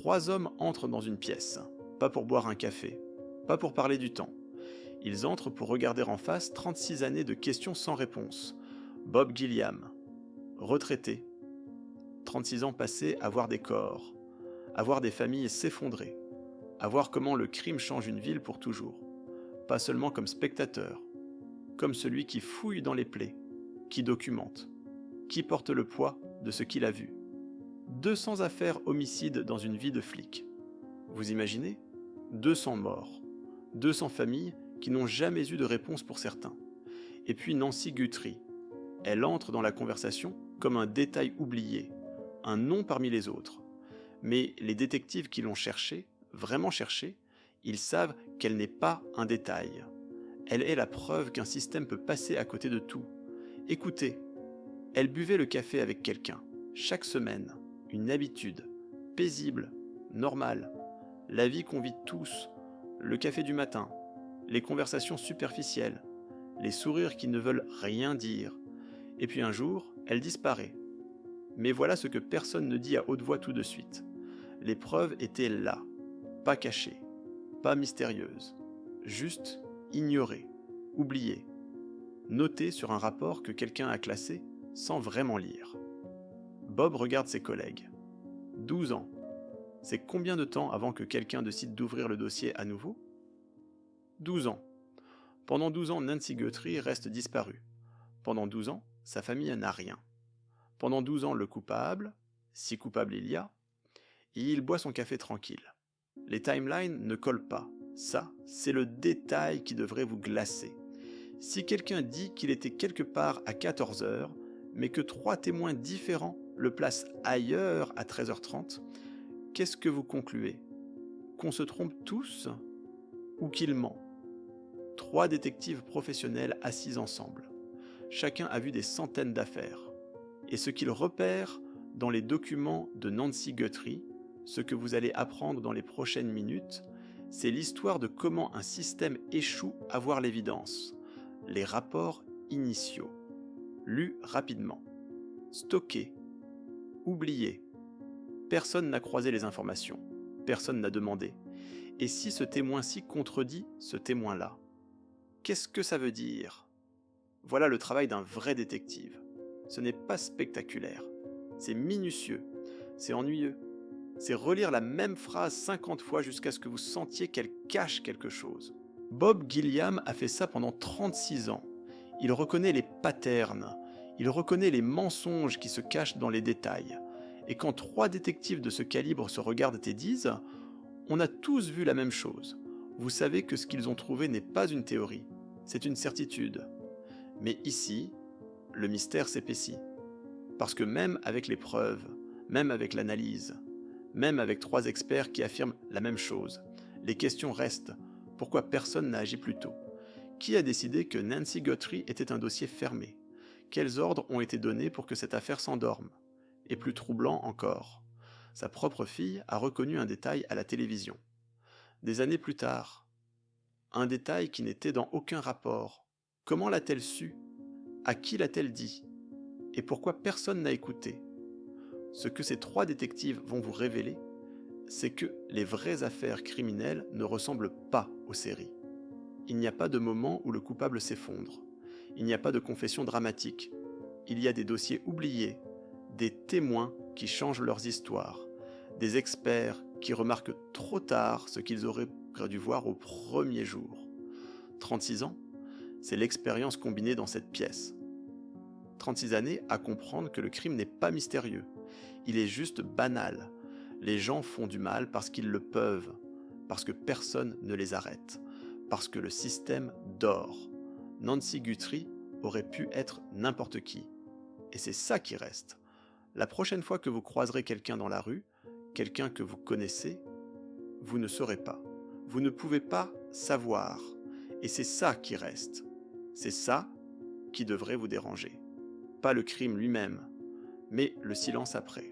3 hommes entrent dans une pièce, pas pour boire un café, pas pour parler du temps. Ils entrent pour regarder en face 36 années de questions sans réponse. Bob Gilliam, retraité, 36 ans passés à voir des corps, à voir des familles s'effondrer, à voir comment le crime change une ville pour toujours. Pas seulement comme spectateur, comme celui qui fouille dans les plaies, qui documente, qui porte le poids de ce qu'il a vu. 200 affaires homicides dans une vie de flic. Vous imaginez ? 200 morts, 200 familles qui n'ont jamais eu de réponse pour certains. Et puis Nancy Guthrie. Elle entre dans la conversation comme un détail oublié, un nom parmi les autres. Mais les détectives qui l'ont cherchée, vraiment cherchée, ils savent qu'elle n'est pas un détail. Elle est la preuve qu'un système peut passer à côté de tout. Écoutez, elle buvait le café avec quelqu'un, chaque semaine, une habitude, paisible, normale, la vie qu'on vit tous, le café du matin, les conversations superficielles, les sourires qui ne veulent rien dire. Et puis un jour, elle disparaît. Mais voilà ce que personne ne dit à haute voix tout de suite. Les preuves étaient là, pas cachées, pas mystérieuses, juste ignorées, oubliées, notées sur un rapport que quelqu'un a classé sans vraiment lire. Bob regarde ses collègues. 12 ans. C'est combien de temps avant que quelqu'un décide d'ouvrir le dossier à nouveau ? 12 ans. Pendant 12 ans, Nancy Guthrie reste disparue. Pendant 12 ans, sa famille n'a rien. Pendant 12 ans, le coupable, si coupable il y a, il boit son café tranquille. Les timelines ne collent pas. Ça, c'est le détail qui devrait vous glacer. Si quelqu'un dit qu'il était quelque part à 14 heures, mais que 3 témoins différents le placent ailleurs à 13h30, qu'est-ce que vous concluez ? Qu'on se trompe tous ? Ou qu'il ment ? 3 détectives professionnels assis ensemble. Chacun a vu des centaines d'affaires. Et ce qu'ils repèrent dans les documents de Nancy Guthrie, ce que vous allez apprendre dans les prochaines minutes, c'est l'histoire de comment un système échoue à voir l'évidence. Les rapports initiaux, lus rapidement, stockés, oubliés. Personne n'a croisé les informations, personne n'a demandé. Et si ce témoin-ci contredit ce témoin-là, qu'est-ce que ça veut dire ? Voilà le travail d'un vrai détective. Ce n'est pas spectaculaire, c'est minutieux, c'est ennuyeux. C'est relire la même phrase 50 fois jusqu'à ce que vous sentiez qu'elle cache quelque chose. Bob Gilliam a fait ça pendant 36 ans. Il reconnaît les patterns, il reconnaît les mensonges qui se cachent dans les détails. Et quand 3 détectives de ce calibre se regardent et disent « On a tous vu la même chose », vous savez que ce qu'ils ont trouvé n'est pas une théorie, c'est une certitude. Mais ici, le mystère s'épaissit. Parce que même avec les preuves, même avec l'analyse, même avec 3 experts qui affirment la même chose, les questions restent. Pourquoi personne n'a agi plus tôt ? Qui a décidé que Nancy Guthrie était un dossier fermé ? Quels ordres ont été donnés pour que cette affaire s'endorme ? Et plus troublant encore, sa propre fille a reconnu un détail à la télévision. Des années plus tard, un détail qui n'était dans aucun rapport. Comment l'a-t-elle su ? À qui l'a-t-elle dit ? Et pourquoi personne n'a écouté ? Ce que ces 3 détectives vont vous révéler, c'est que les vraies affaires criminelles ne ressemblent pas aux séries. Il n'y a pas de moment où le coupable s'effondre. Il n'y a pas de confession dramatique. Il y a des dossiers oubliés, des témoins qui changent leurs histoires, des experts qui remarquent trop tard ce qu'ils auraient dû voir au premier jour. 36 ans, c'est l'expérience combinée dans cette pièce. 36 années à comprendre que le crime n'est pas mystérieux. Il est juste banal. Les gens font du mal parce qu'ils le peuvent, parce que personne ne les arrête, parce que le système dort. Nancy Guthrie aurait pu être n'importe qui. Et c'est ça qui reste. La prochaine fois que vous croiserez quelqu'un dans la rue, quelqu'un que vous connaissez, vous ne saurez pas. Vous ne pouvez pas savoir. Et c'est ça qui reste. C'est ça qui devrait vous déranger. Pas le crime lui-même, mais le silence après.